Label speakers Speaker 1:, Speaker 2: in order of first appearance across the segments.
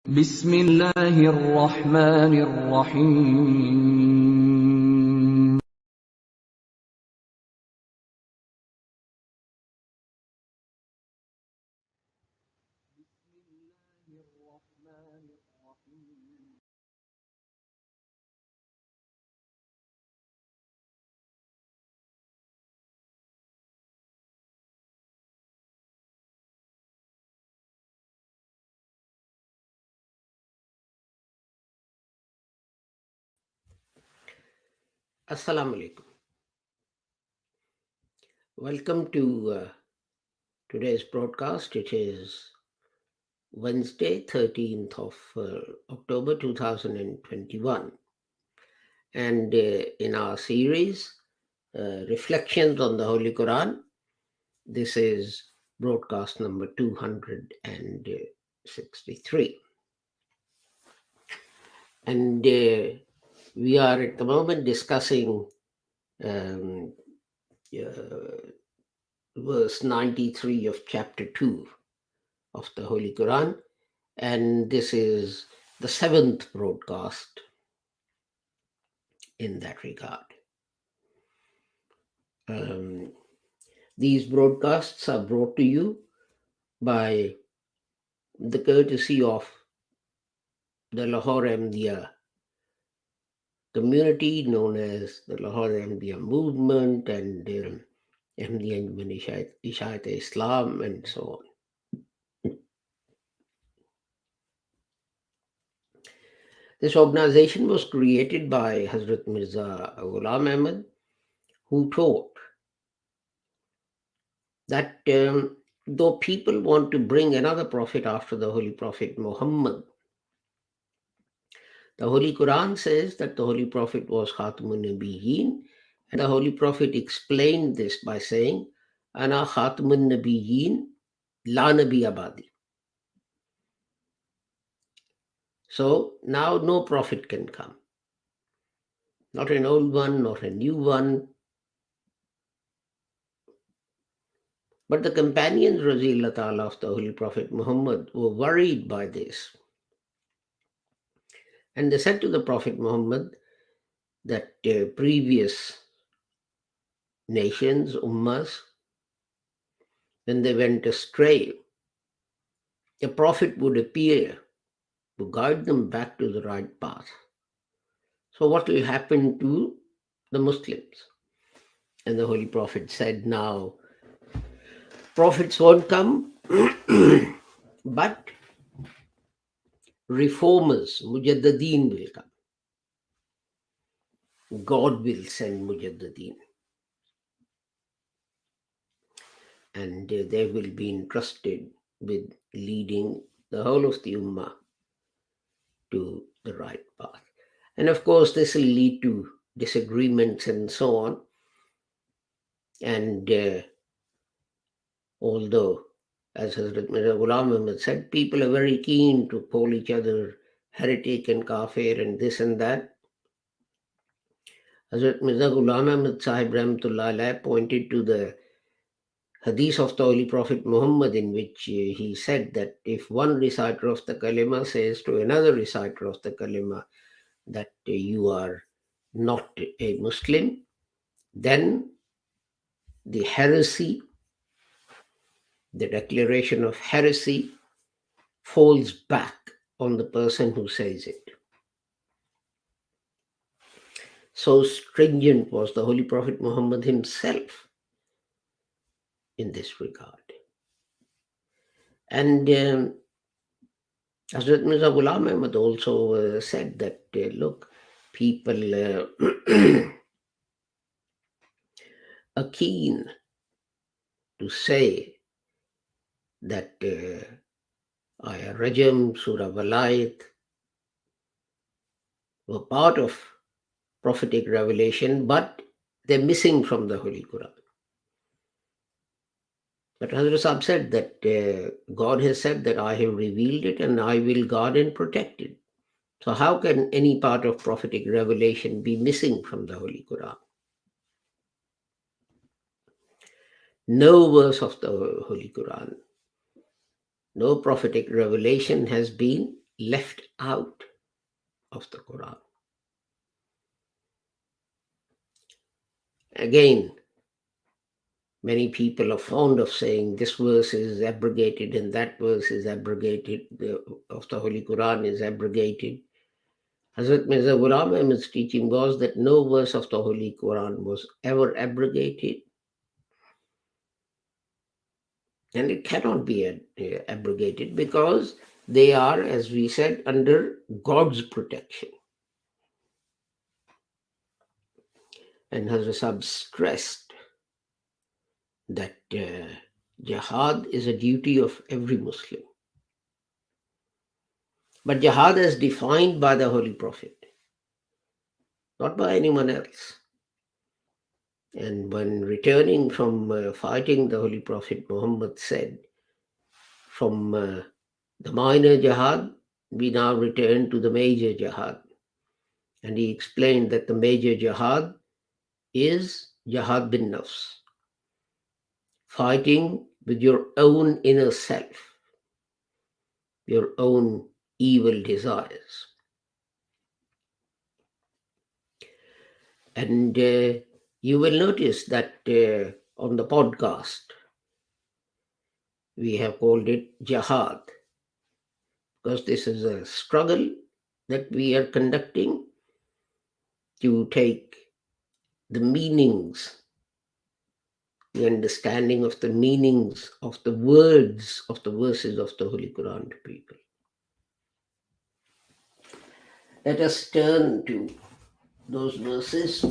Speaker 1: بسم الله الرحمن الرحيم
Speaker 2: Assalamu alaikum. Welcome to today's broadcast. It is Wednesday, 13th of October 2021. And in our series, Reflections on the Holy Quran, this is broadcast number 263. And we are at the moment discussing um, verse 93 of chapter 2 of the Holy Quran. And this is the seventh broadcast in that regard. These broadcasts are brought to you by the courtesy of the Lahore Ahmadiyya community known as the Lahore Ahmadiyya movement and Ahmadiyya Anjuman Ishayat Islam and so on. This organization was created by Hazrat Mirza Ghulam Ahmad, who taught that though people want to bring another prophet after the Holy Prophet Muhammad, the Holy Quran says that the Holy Prophet was Khatamun Nabiyyin, and the Holy Prophet explained this by saying, Ana Khatamun Nabiyyin, La Nabi Abadi. So now no prophet can come. Not an old one, not a new one. But the companions, Razilullah Ta'ala, of the Holy Prophet Muhammad were worried by this. And they said to the Prophet Muhammad that previous nations, ummas, when they went astray, a prophet would appear to guide them back to the right path. So what will happen to the Muslims? And the Holy Prophet said, now, prophets won't come, but reformers, mujaddadeen will come. God will send mujaddadeen. And they will be entrusted with leading the whole of the ummah to the right path. And of course, this will lead to disagreements and so on. And although, as Hazrat Mirza Ghulam Ahmad said, people are very keen to call each other heretic and kafir and this and that, Hazrat Mirza Ghulam Ahmad Sahib Rahmatullah Alayh pointed to the hadith of the Holy Prophet Muhammad, in which he said that if one reciter of the kalima says to another reciter of the kalima that you are not a Muslim, then the heresy, the declaration of heresy, falls back on the person who says it. So stringent was the Holy Prophet Muhammad himself in this regard. And Hazrat Mirza Ghulam Ahmad also said that, look, people are keen to say that Ayah Rajam, Surah Walayat were part of prophetic revelation, but they're missing from the Holy Quran. But Hazrat Sahib said that God has said that I have revealed it and I will guard and protect it. So how can any part of prophetic revelation be missing from the Holy Quran? No verse of the Holy Quran, no prophetic revelation has been left out of the Quran. Again, many people are fond of saying this verse is abrogated and that verse is abrogated, of the Holy Quran is abrogated. Hazrat Mirza Ghulam Ahmad's teaching was that no verse of the Holy Quran was ever abrogated, and it cannot be abrogated because they are, as we said, under God's protection. And Hazrat Sahib stressed that jihad is a duty of every Muslim. But jihad is defined by the Holy Prophet, not by anyone else. And when returning from fighting, the Holy Prophet Muhammad said, from the minor jihad, we now return to the major jihad. And he explained that the major jihad is jihad bin nafs, fighting with your own inner self, your own evil desires. And you will notice that on the podcast, we have called it jihad, because this is a struggle that we are conducting to take the meanings, the understanding of the meanings of the words of the verses of the Holy Quran to people. Let us turn to those verses.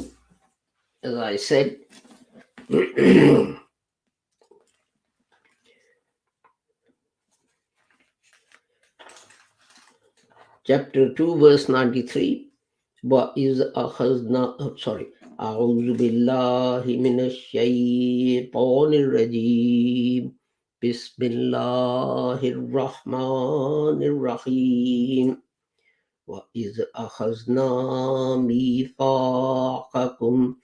Speaker 2: As I said, chapter 2, verse 93. وَإِذْ أَخَذْنَا أعوذ بالله من الشيطان الرجيم بسم الله الرحمن الرحيم وَإِذْ أَخَذْنَا مِيثَاقَكُمْ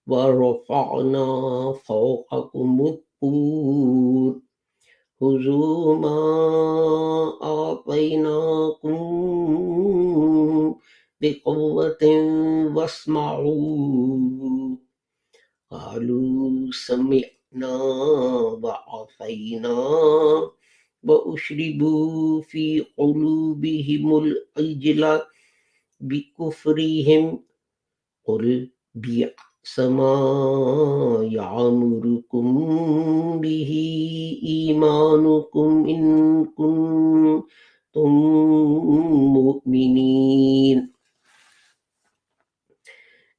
Speaker 2: وَرَفَعْنَا فَوْقَكُمُ الطُّورَ خُذُوا مَا آتَيْنَاكُمْ بِقُوَّةٍ وَاسْمَعُوا قَالُوا سَمِعْنَا وَعَصَيْنَا وَأُشْرِبُوا فِي قُلُوبِهِمُ الْعِجْلَ بِكُفْرِهِمْ قُلْ بِئْسَ مَا يَعْمُرُكُمْ بِهِ إِيمَانُكُمْ إِن كُنتُم مُؤْمِنِينَ.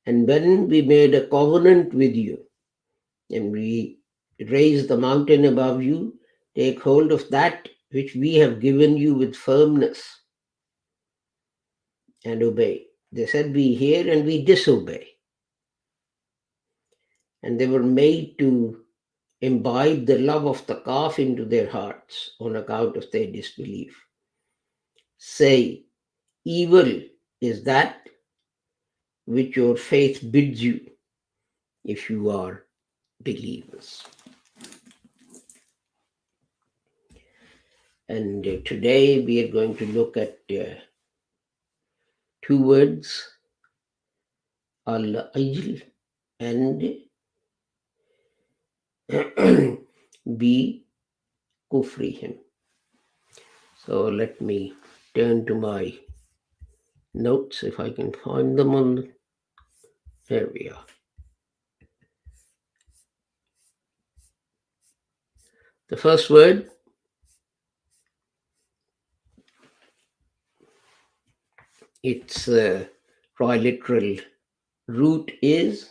Speaker 2: And when we made a covenant with you, and we raised the mountain above you, take hold of that which we have given you with firmness and obey. They said, we hear and we disobey. And they were made to imbibe the love of the calf into their hearts on account of their disbelief. Say, evil is that which your faith bids you, if you are believers. And today we are going to look at two words, al-ajl and bi kufrihim. So let me turn to my notes, if I can find them on. There we are. The first word, its triliteral root is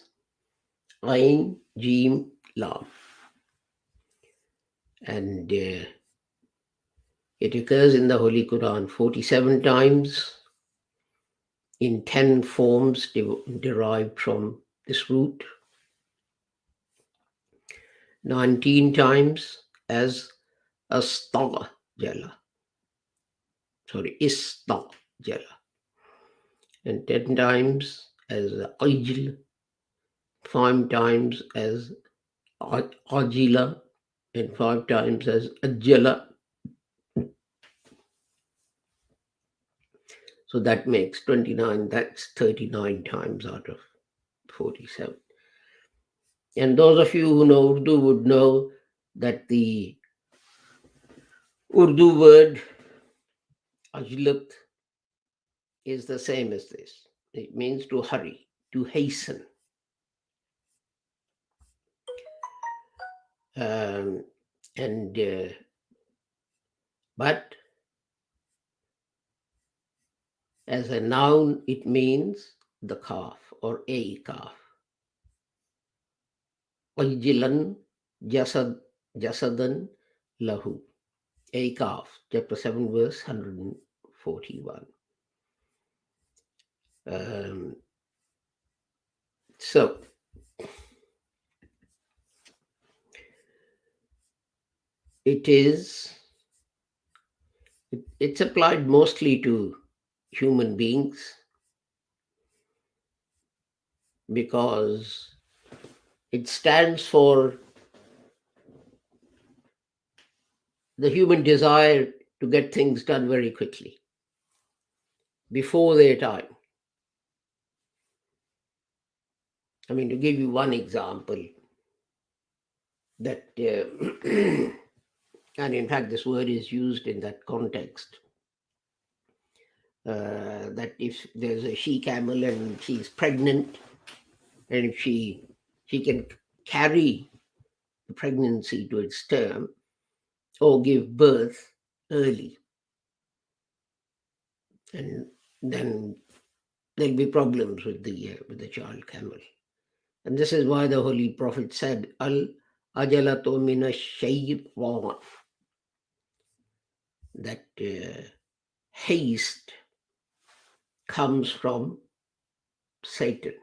Speaker 2: Ain Jim Lam. And it occurs in the Holy Quran 47 times in 10 forms derived from this root, 19 times as Istajala, and 10 times as Ajl, 5 times as Ajila, and 5 times as Ajala. So that makes 29. That's 39 times out of 47. And those of you who know Urdu would know that the Urdu word ajlat is the same as this. It means to hurry, to hasten. Um, and but as a noun, it means the calf or a calf. Ajlan jasadan lahu. A calf, chapter 7, verse 141. So, it's applied mostly to human beings because it stands for the human desire to get things done very quickly before their time. I mean, to give you one example, that and in fact this word is used in that context, that if there's a she camel and she's pregnant, and if she can carry the pregnancy to its term or give birth early, and then there'll be problems with the child camel. And this is why the Holy Prophet said, Al ajalatu mina shaytan, that haste comes from Satan.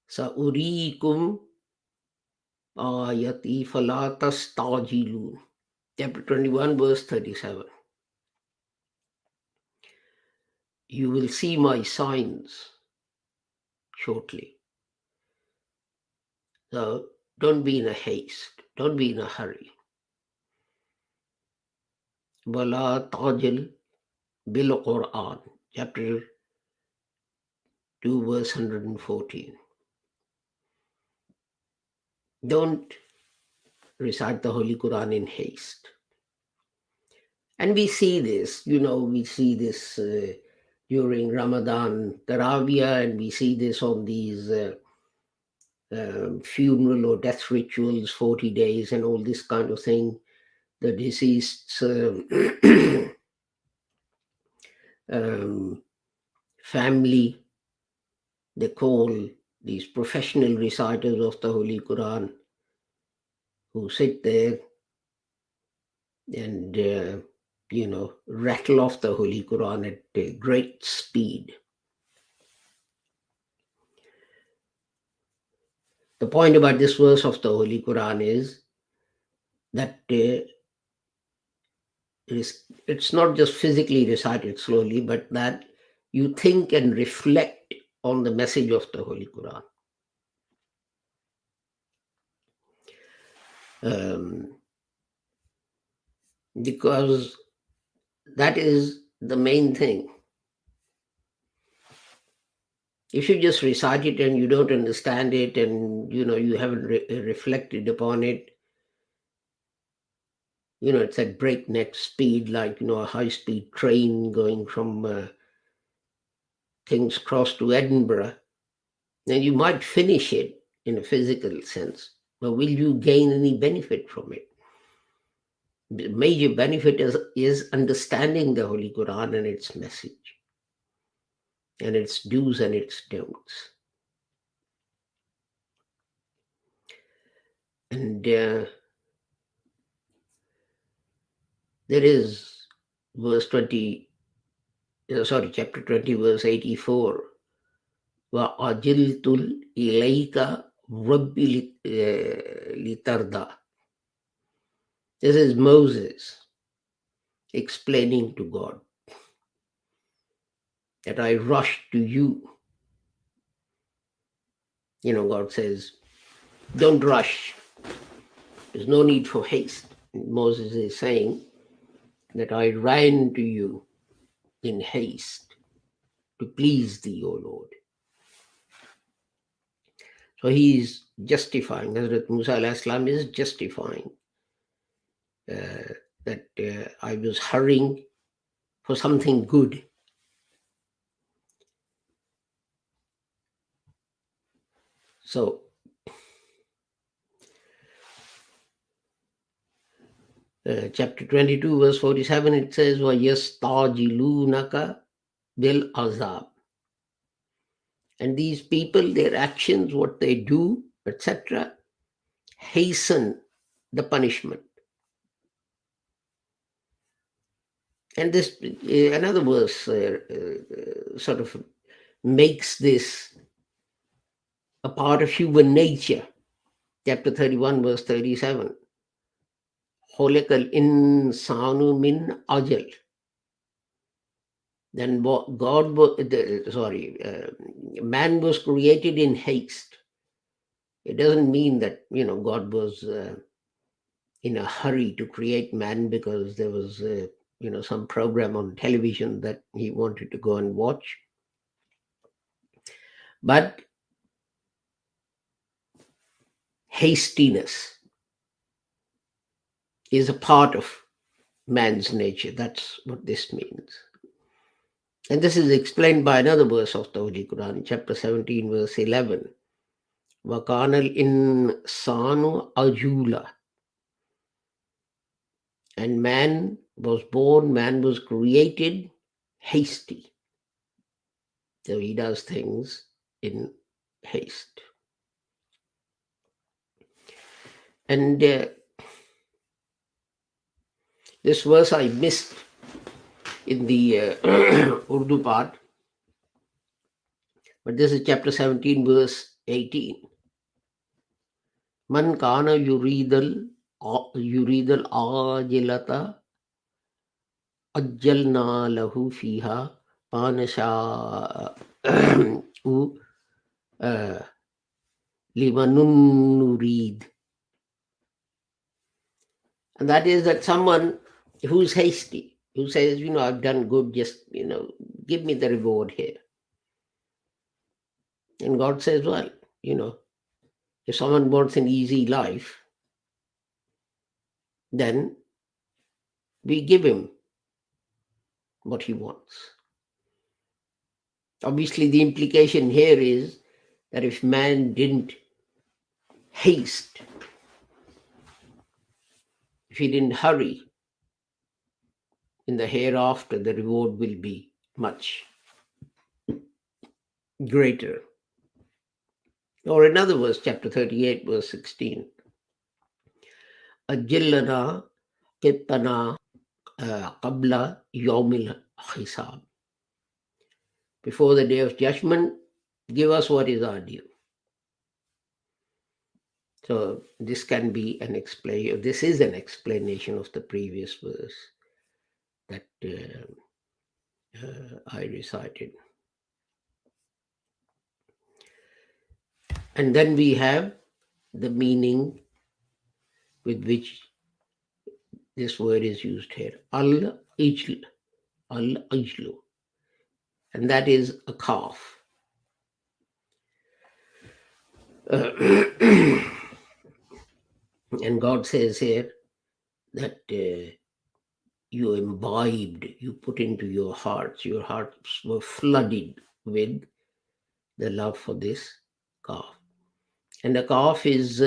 Speaker 2: Sa'urikum ayati fala tastajilun. Chapter 21, verse 37. You will see my signs shortly. So don't be in a haste. Don't be in a hurry. Wala tajil bil Quran. Chapter 2, verse 114. Don't recite the Holy Quran in haste. And we see this, during Ramadan Taraweeh, and we see this on these funeral or death rituals, 40 days and all this kind of thing. The deceased's family, they call these professional reciters of the Holy Quran, who sit there and rattle off the Holy Quran at a great speed. The point about this verse of the Holy Quran is that it's not just physically recited slowly, but that you think and reflect on the message of the Holy Quran. Because that is the main thing. If you just recite it and you don't understand it, and you haven't reflected upon it, it's at breakneck speed, like a high-speed train going from King's Cross to Edinburgh, then you might finish it in a physical sense, but will you gain any benefit from it? The major benefit is understanding the Holy Quran and its message, and its do's and its don'ts. And there is chapter 20, verse 84. وَأَجِلْتُ إِلَيْكَ رَبِّ لِتَرْضَى. This is Moses explaining to God that I rushed to you. God says, don't rush. There's no need for haste. Moses is saying that I ran to you in haste to please thee, O Lord. So he is justifying, Hazrat Musa alayhi salam is justifying that I was hurrying for something good. So chapter 22 verse 47, it says وَيَسْتَعْجِلُونَكَ بِالْعَذَابِ. And these people, their actions, what they do, etc., hasten the punishment. And this another verse sort of makes this a part of human nature. Chapter 31 verse 37, خُلِقَ الْإِنسَانُ مِنْ أَجَلٍ. Then man was created in haste. It doesn't mean that God was in a hurry to create man because there was some program on television that he wanted to go and watch. But hastiness is a part of man's nature. That's what this means. And this is explained by another verse of the Holy Quran, chapter 17, verse 11. وَكَانَ الْإِنسَانُ أَجُولًا. And man was created hasty. So he does things in haste. And this verse I missed in the Urdu part, but this is chapter 17, verse 18. Man kana yuridal ajilata ajjalna lahu fiha panasha limanun nurid. And that is that someone who's hasty, who says, I've done good, just, give me the reward here. And God says, well, if someone wants an easy life, then we give him what he wants. Obviously, the implication here is that if man didn't haste, if he didn't hurry, in the hereafter, the reward will be much greater. Or another verse, chapter 38, verse 16. Ajillana qittana qabla yawmil hisab. Before the day of judgment, give us what is our due. So this can be this is an explanation of the previous verse that I recited. And then we have the meaning with which this word is used here. Al-ijl. Al-ijlu. And that is a calf. And God says here that you imbibed, you put into your hearts were flooded with the love for this calf. And the calf is,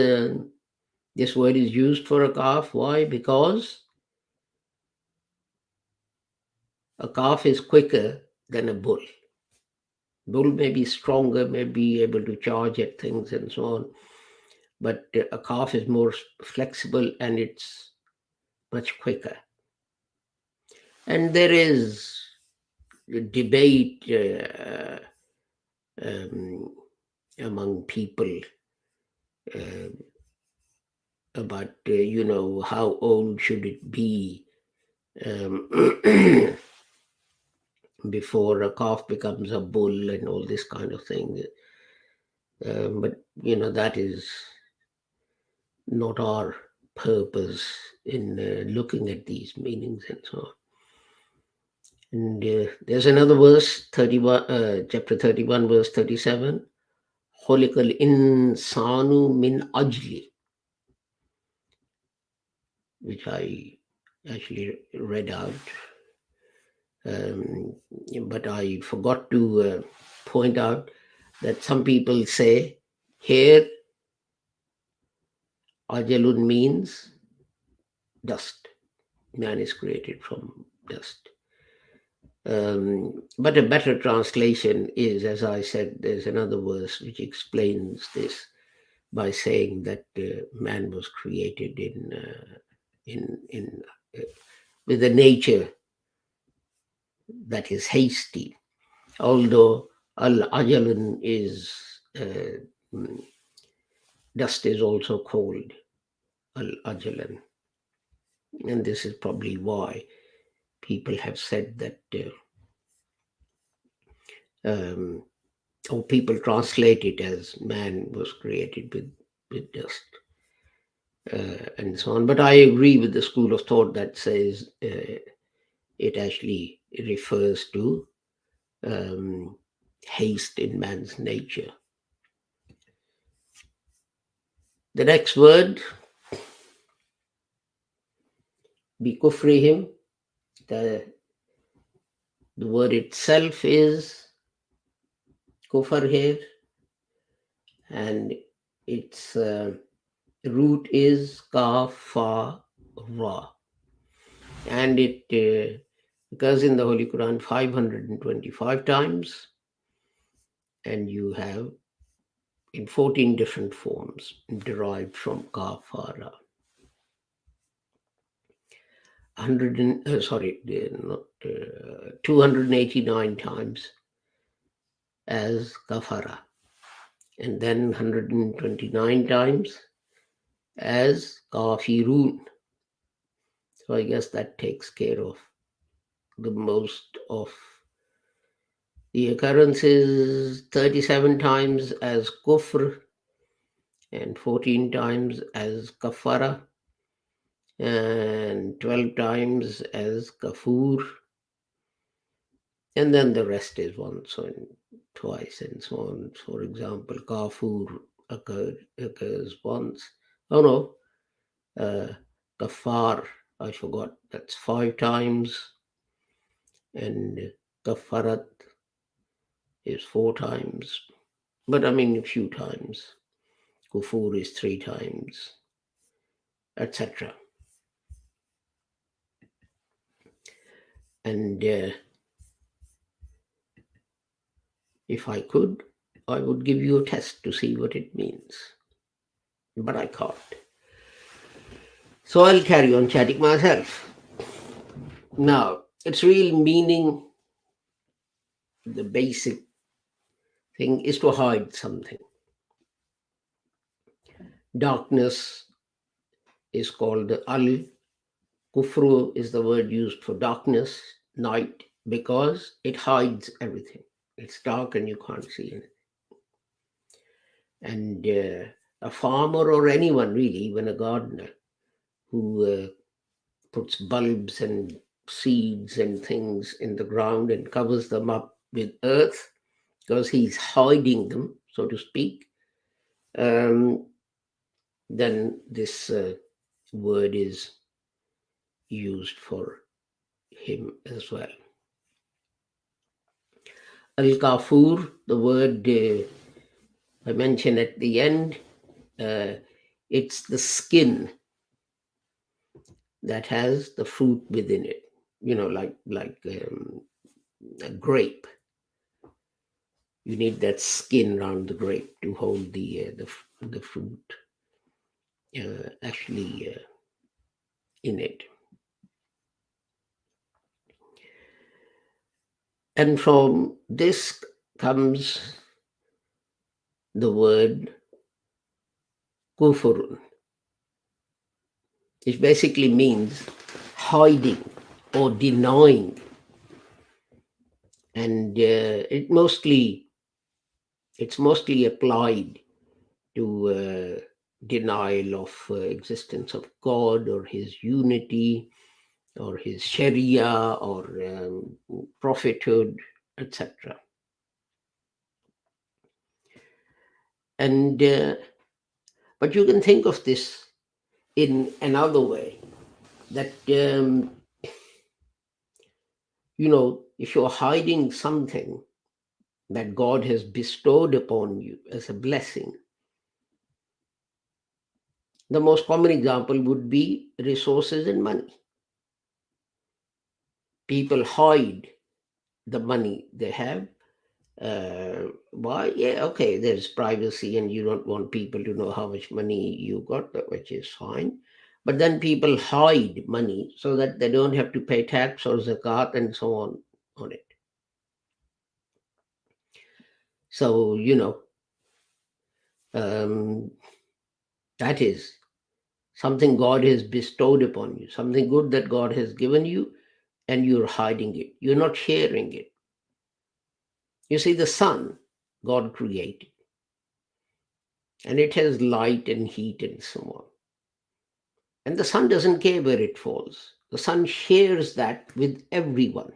Speaker 2: this word is used for a calf. Why? Because a calf is quicker than a bull. Bull may be stronger, may be able to charge at things and so on. But a calf is more flexible and it's much quicker. And there is a debate among people about, how old should it be before a calf becomes a bull and all this kind of thing. But, that is not our purpose in looking at these meanings and so on. And there's another verse, 31, chapter 31, verse 37. Khuliqal insanu min ajli, which I actually read out. But I forgot to point out that some people say here ajalun means dust. Man is created from dust. But a better translation is, as I said, there's another verse which explains this by saying that man was created in with a nature that is hasty. Although al-ajalun is dust is also called al-ajalan, and this is probably why people have said that. Or people translate it as man was created with dust and so on. But I agree with the school of thought that says it actually refers to haste in man's nature. The next word, bikufrihim, the word itself is kufar here, and its root is ka, fa, ra. And it occurs in the Holy Quran 525 times, and you have in 14 different forms derived from kafara. 289 times as kafara, and then 129 times as kafirun. So I guess that takes care of the most of the occurrences. 37 times as kufr and 14 times as kafara and 12 times as kafur, and then the rest is once and twice and so on. For example, kafur occurs once. Kafar, I forgot, that's 5 times, and kafarat is 4 times, but I mean a few times. Kufur is 3 times, etc. And if I could, I would give you a test to see what it means, but I can't. So I'll carry on chatting myself. Now, its real meaning, the basic thing, is to hide something. Darkness is called al. Kufru is the word used for darkness, night, because it hides everything. It's dark and you can't see anything. And a farmer or anyone really, even a gardener, who puts bulbs and seeds and things in the ground and covers them up with earth because he's hiding them, so to speak, then this word is used for him as well. Al-Kafur, the word I mentioned at the end, it's the skin that has the fruit within it, like a grape. You need that skin around the grape to hold the fruit actually in it. And from this comes the word kufurun. It basically means hiding or denying. And it's mostly applied to denial of existence of God or his unity or his Sharia or prophethood, etc. And but you can think of this in another way, that if you're hiding something that God has bestowed upon you as a blessing, the most common example would be resources and money. People hide the money they have. Why? Yeah, okay, there's privacy and you don't want people to know how much money you got, which is fine. But then people hide money so that they don't have to pay tax or zakat and so on it. So, that is something God has bestowed upon you, something good that God has given you, and you're hiding it. You're not sharing it. You see, the sun, God created, and it has light and heat and so on. And the sun doesn't care where it falls. The sun shares that with everyone.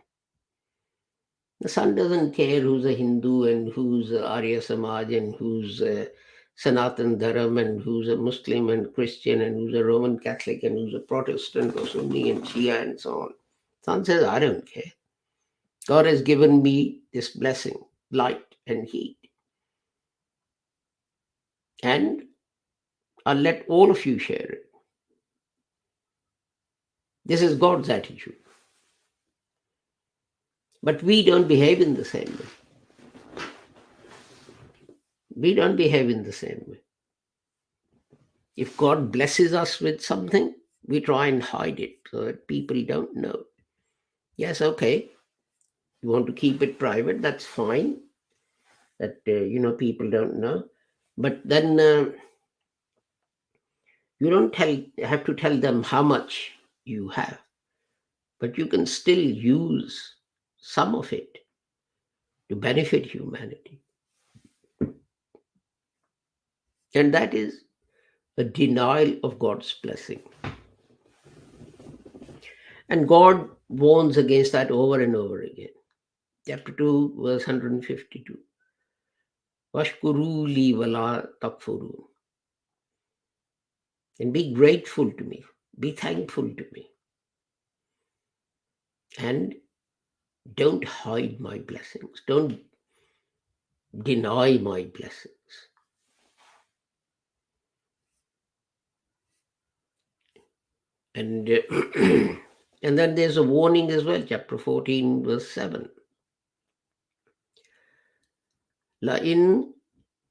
Speaker 2: The sun doesn't care who's a Hindu and who's Arya Samaj and who's Sanatan Dharam and who's a Muslim and Christian and who's a Roman Catholic and who's a Protestant or Sunni and Shia and so on. Sun says, I don't care. God has given me this blessing, light and heat. And I'll let all of you share it. This is God's attitude. But we don't behave in the same way. We don't behave in the same way. If God blesses us with something, we try and hide it so that people don't know. Yes, okay. You want to keep it private, that's fine. That, people don't know. But then you don't have to tell them how much you have. But you can still use some of it to benefit humanity. And that is a denial of God's blessing. And God warns against that over and over again. Chapter 2, verse 152. Washkuru li wala takfurun. And be grateful to me. Be thankful to me. And don't hide my blessings. Don't deny my blessings. And and then there's a warning as well, chapter 14, verse 7. La in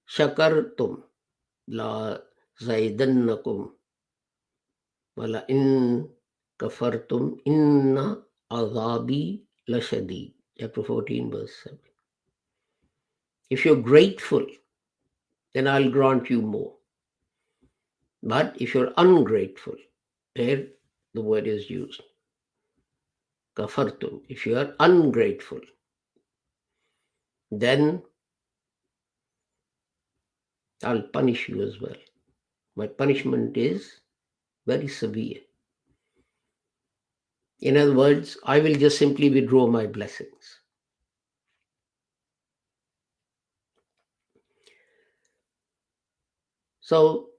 Speaker 2: shakartum la zaidannakum wala in kafartum inna azabi lashadid. Chapter 14, verse 7. If you're grateful, then I'll grant you more. But if you're ungrateful, there the word is used, kafartum. If you are ungrateful, then I'll punish you as well. My punishment is very severe. In other words, I will just simply withdraw my blessings. So,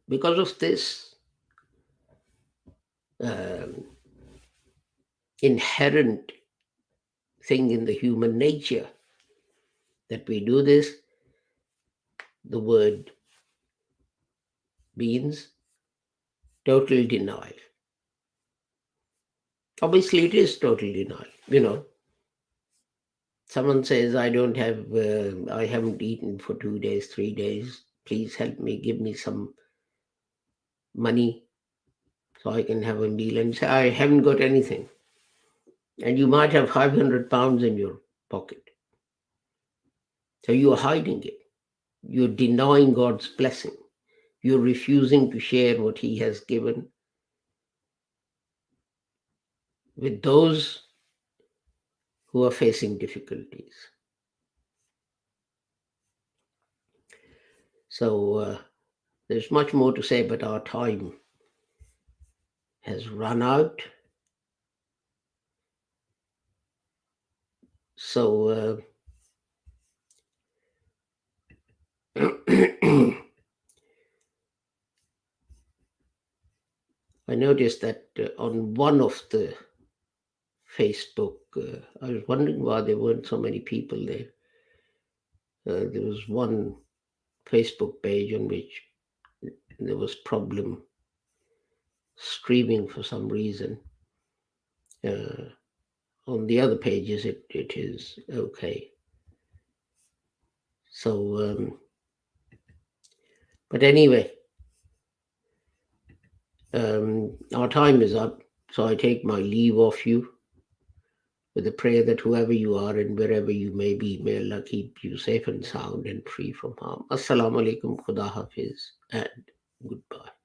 Speaker 2: because of this inherent thing in the human nature that we do this, the word means total denial. Obviously, it is total denial. Someone says, I haven't eaten for 2 days, 3 days. Please help me, give me some money so I can have a meal. And say, I haven't got anything. And you might have 500 pounds in your pocket. So you are hiding it. You're denying God's blessing. You're refusing to share what He has given with those who are facing difficulties. So There's much more to say, but our time has run out. So I noticed that on one of the Facebook, I was wondering why there weren't so many people there. There was one Facebook page on which there was problem streaming for some reason. On the other pages, it is okay. So, but anyway, our time is up. So I take my leave of you with the prayer that whoever you are and wherever you may be, may Allah keep you safe and sound and free from harm. Assalamu alaikum, Khuda Hafiz, and goodbye.